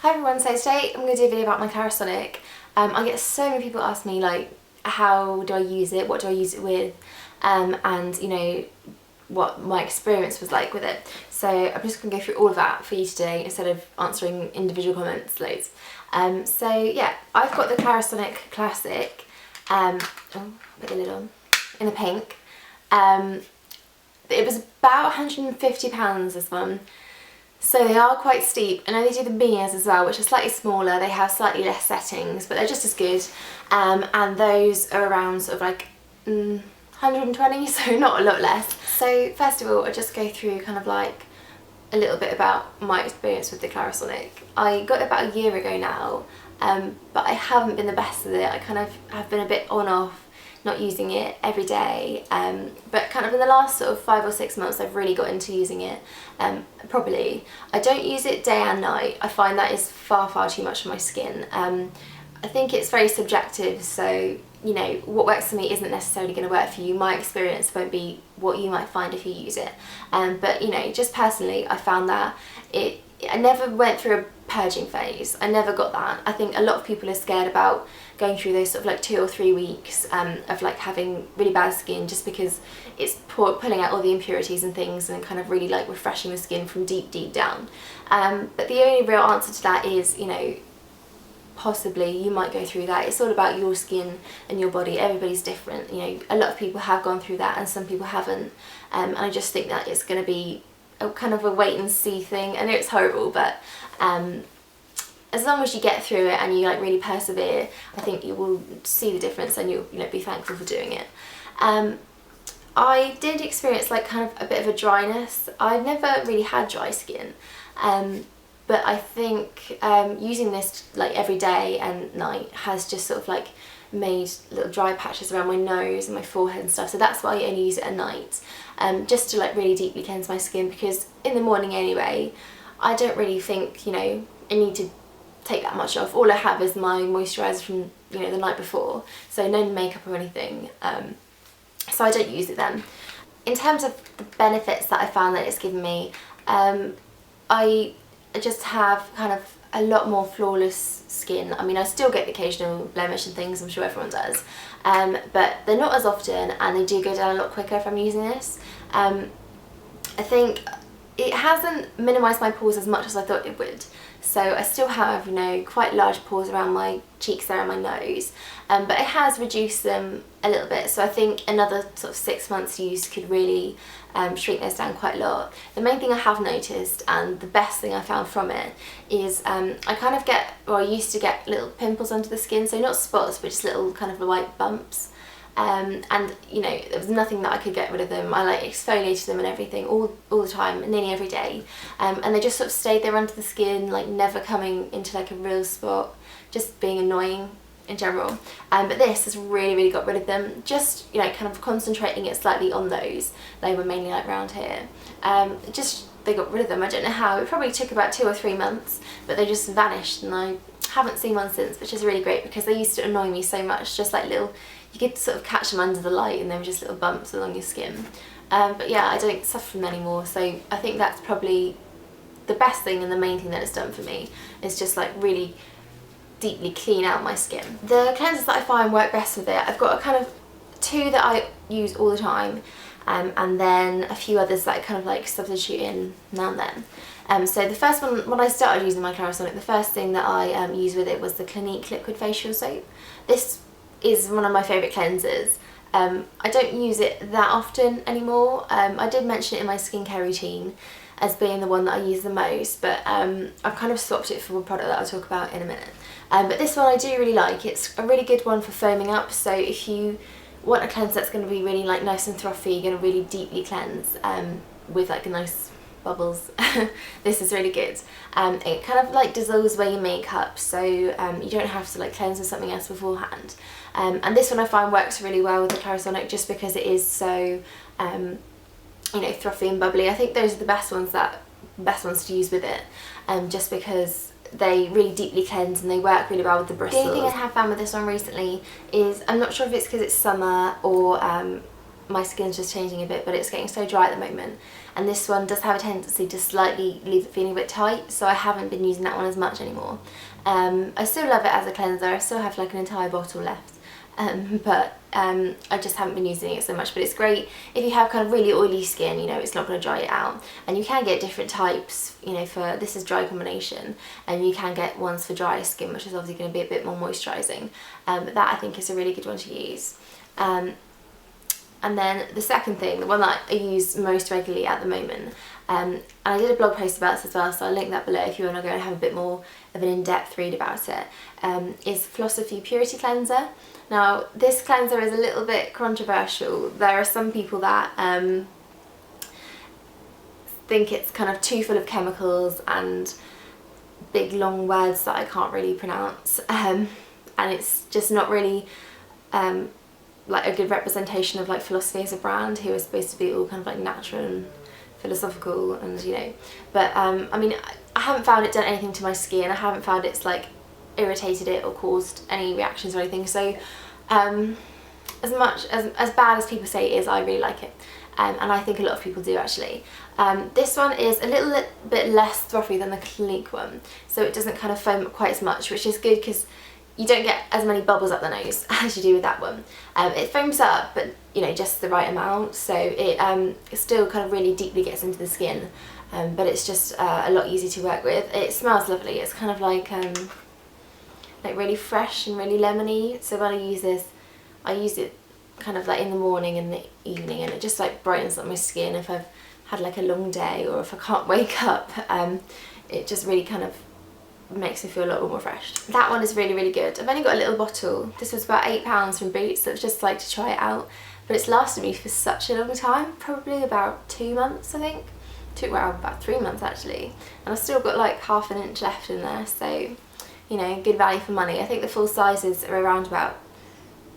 Hi everyone, so today I'm going to do a video about my Clarisonic. I get so many people ask me like, how do I use it, what do I use it with, and you know, what my experience was like with it. So I'm just going to go through all of that for you today instead of answering individual comments loads. So yeah, I've got the Clarisonic Classic, put the lid on, in the pink. It was about £150 this one. So they are quite steep. I know they do the Mias as well, which are slightly smaller. They have slightly less settings, but they're just as good. And those are around sort of like 120, so not a lot less. So first of all, I'll just go through kind of like a little bit about my experience with the Clarisonic. I got it about a year ago now, but I haven't been the best with it. I kind of have been a bit on off, not using it every day, but kind of in the last sort of 5 or 6 months I've really got into using it properly. I don't use it day and night. I find that is far too much for my skin. I think it's very subjective, so you know, what works for me isn't necessarily going to work for you. My experience won't be what you might find if you use it, but you know, just personally I found that I never went through a purging phase. I never got that. I think a lot of people are scared about going through those sort of like 2 or 3 weeks of like having really bad skin, just because it's pulling out all the impurities and things and kind of really like refreshing the skin from deep down. But the only real answer to that is, you know, possibly you might go through that. It's all about your skin and your body. Everybody's different. You know, a lot of people have gone through that and some people haven't. And I just think that it's going to be a kind of a wait and see thing. I know it's horrible, but as long as you get through it and you like really persevere, I think you will see the difference and you'll, you know, be thankful for doing it. I did experience like kind of a bit of a dryness. I've never really had dry skin, but I think using this like every day and night has just sort of like made little dry patches around my nose and my forehead and stuff, so that's why I only use it at night, just to like really deeply cleanse my skin, because in the morning anyway I don't really think, you know, I need to take that much off. All I have is my moisturiser from, you know, the night before, so no makeup or anything, so I don't use it then. In terms of the benefits that I found that it's given me, I just have kind of a lot more flawless skin. I mean, I still get the occasional blemish and things, I'm sure everyone does, but they're not as often and they do go down a lot quicker if I'm using this. I think it hasn't minimised my pores as much as I thought it would. So I still have, you know, quite large pores around my cheeks there and my nose, but it has reduced them a little bit. So I think another sort of 6 months use could really shrink those down quite a lot. The main thing I have noticed, and the best thing I found from it, is I kind of get, or I used to get little pimples under the skin, so not spots but just little kind of white bumps. And you know, there was nothing that I could get rid of them. I like exfoliated them and everything all the time, nearly every day, and they just sort of stayed there under the skin, like never coming into like a real spot, just being annoying in general. But this has really got rid of them, just, you know, kind of concentrating it slightly on those. They were mainly like around here. Just they got rid of them. I don't know how. It probably took about 2 or 3 months, but they just vanished, and I haven't seen one since, which is really great because they used to annoy me so much. Just like little, you could sort of catch them under the light and they were just little bumps along your skin. But yeah, I don't suffer from them anymore, so I think that's probably the best thing and the main thing that it's done for me, is just like really deeply clean out my skin. The cleansers that I find work best with it, I've got a kind of 2 that I use all the time, and then a few others that I kind of like substitute in now and then. So the first one, when I started using my Clarisonic, the first thing that I used with it was the Clinique liquid facial soap. This is one of my favourite cleansers. I don't use it that often anymore. I did mention it in my skincare routine as being the one that I use the most, but I've kind of swapped it for a product that I'll talk about in a minute. But this one I do really like. It's a really good one for foaming up, so if you want a cleanser that's going to be really like nice and frothy, you're going to really deeply cleanse with like a nice bubbles, this is really good. It kind of like dissolves away your makeup, so you don't have to like cleanse with something else beforehand. And this one I find works really well with the Clarisonic, just because it is so you know, frothy and bubbly. I think those are the best ones to use with it, just because they really deeply cleanse and they work really well with the bristles. The only thing I have found with this one recently is, I'm not sure if it's because it's summer or my skin's just changing a bit, but it's getting so dry at the moment, and this one does have a tendency to slightly leave it feeling a bit tight, so I haven't been using that one as much anymore. I still love it as a cleanser, I still have like an entire bottle left. But I just haven't been using it so much. But it's great if you have kind of really oily skin, you know, it's not going to dry it out. And you can get different types, you know, for this is dry combination, and you can get ones for dry skin, which is obviously going to be a bit more moisturising. But that I think is a really good one to use. And then the second thing, the one that I use most regularly at the moment, and I did a blog post about this as well, so I'll link that below if you want to go and have a bit more of an in-depth read about it, is Philosophy Purity Cleanser. Now, this cleanser is a little bit controversial. There are some people that think it's kind of too full of chemicals and big long words that I can't really pronounce, and it's just not really like a good representation of like Philosophy as a brand, who is supposed to be all kind of like natural and philosophical, and you know, but I mean, I haven't found it done anything to my skin. I haven't found it's like irritated it or caused any reactions or anything, so as much as bad as people say it is, I really like it, and I think a lot of people do actually. This one is a little bit less frothy than the Clinique one, so it doesn't kind of foam up quite as much, which is good because you don't get as many bubbles up the nose as you do with that one. It foams up, but you know, just the right amount, so it still kind of really deeply gets into the skin, but it's just a lot easier to work with. It smells lovely. It's kind of like really fresh and really lemony. So when I use this, I use it kind of like in the morning and the evening, and it just like brightens up my skin if I've had like a long day or if I can't wake up. It just really kind of makes me feel a lot more fresh. That one is really, really good. I've only got a little bottle. This was about £8 from Burts, so it's just like to try it out. But it's lasted me for such a long time, probably about 2 months I think. Well, about 3 months actually. And I've still got like ½ an inch left in there, so you know, good value for money. I think the full sizes are around about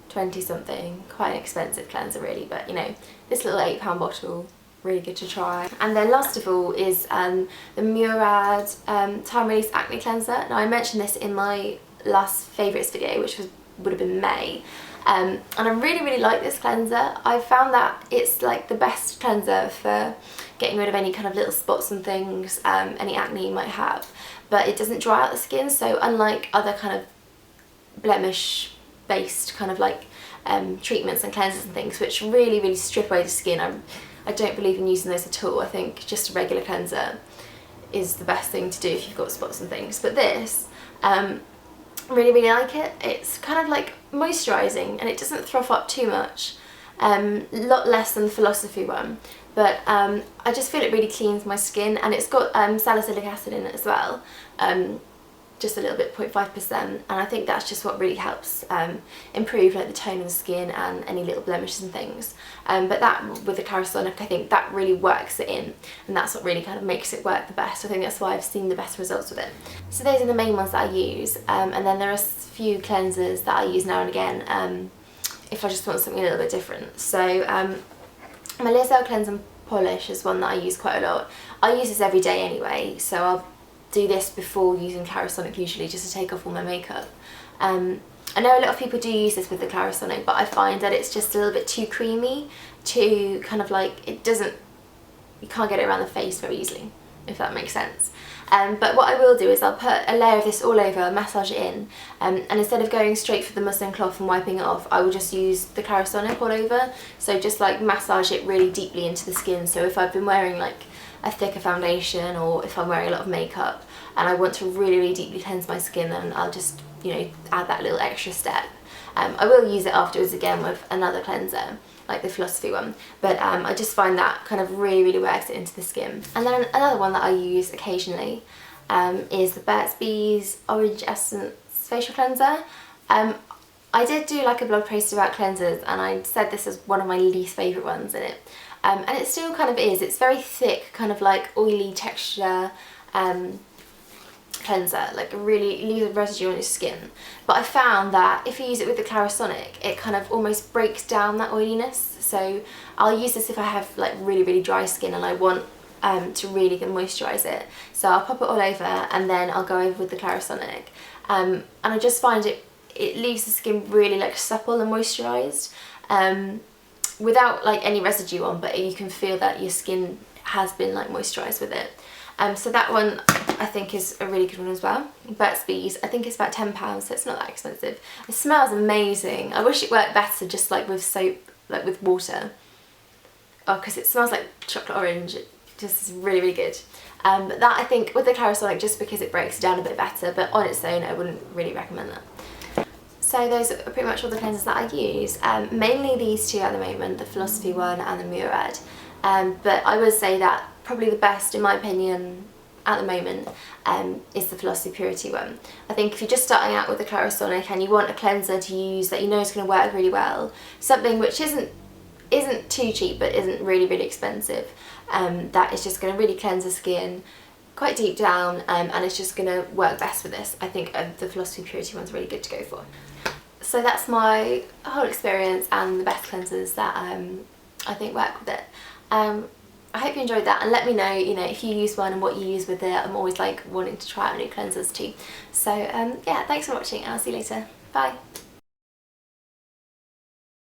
20 something. Quite an expensive cleanser really, but you know, this little £8 bottle, really good to try. And then last of all is the Murad Time Release Acne Cleanser. Now I mentioned this in my last favourites video, which would have been May. And I really, really like this cleanser. I've found that it's like the best cleanser for getting rid of any kind of little spots and things, any acne you might have. But it doesn't dry out the skin, so unlike other kind of blemish based kind of like treatments and cleansers and things, which really, really strip away the skin, I don't believe in using those at all. I think just a regular cleanser is the best thing to do if you've got spots and things. But this, really, really like it. It's kind of like moisturising and it doesn't froth up too much, a lot less than the Philosophy one, but I just feel it really cleans my skin, and it's got salicylic acid in it as well, just a little bit, 0.5%, and I think that's just what really helps improve like the tone of the skin and any little blemishes and things. But that with the Clarisonic, I think that really works it in, and that's what really kind of makes it work the best. I think that's why I've seen the best results with it. So those are the main ones that I use, and then there are a few cleansers that I use now and again if I just want something a little bit different. So my Lash Cleanse and Polish is one that I use quite a lot. I use this every day anyway, so I'll do this before using Clarisonic usually, just to take off all my makeup. I know a lot of people do use this with the Clarisonic, but I find that it's just a little bit too creamy, too kind of like, you can't get it around the face very easily, if that makes sense. But what I will do is I'll put a layer of this all over, massage it in, and instead of going straight for the muslin cloth and wiping it off, I will just use the Clarisonic all over. So just like massage it really deeply into the skin. So if I've been wearing like a thicker foundation, or if I'm wearing a lot of makeup and I want to really, really deeply cleanse my skin, then I'll just, you know, add that little extra step. I will use it afterwards again with another cleanser, like the Philosophy one, but I just find that kind of really, really works it into the skin. And then another one that I use occasionally is the Burt's Bees Orange Essence Facial Cleanser. I did do like a blog post about cleansers, and I said this is one of my least favourite ones in it. And it still kind of is. It's very thick, kind of like oily texture cleanser, like really leaves a residue on your skin. But I found that if you use it with the Clarisonic, it kind of almost breaks down that oiliness. So I'll use this if I have like really, really dry skin and I want to really moisturise it. So I'll pop it all over and then I'll go over with the Clarisonic. And I just find it leaves the skin really like supple and moisturised. Without like any residue on, but you can feel that your skin has been like moisturised with it. So that one I think is a really good one as well. Burt's Bees, I think it's about £10, so it's not that expensive. It smells amazing. I wish it worked better just like with soap, like with water. Oh, because it smells like chocolate orange. It just is really, really good. But that I think with the Clarisonic, just because it breaks it down a bit better, but on its own I wouldn't really recommend that. So those are pretty much all the cleansers that I use. Mainly these two at the moment, the Philosophy one and the Murad. But I would say that probably the best, in my opinion, at the moment, is the Philosophy Purity one. I think if you're just starting out with the Clarisonic and you want a cleanser to use that you know is going to work really well, something which isn't too cheap but isn't really, really expensive, that is just going to really cleanse the skin quite deep down, and it's just going to work best with this. I think the Philosophy Purity one's really good to go for. So that's my whole experience and the best cleansers that I think work with it. I hope you enjoyed that, and let me know, you know, if you use one and what you use with it. I'm always like wanting to try out new cleansers too. So yeah, thanks for watching and I'll see you later. Bye.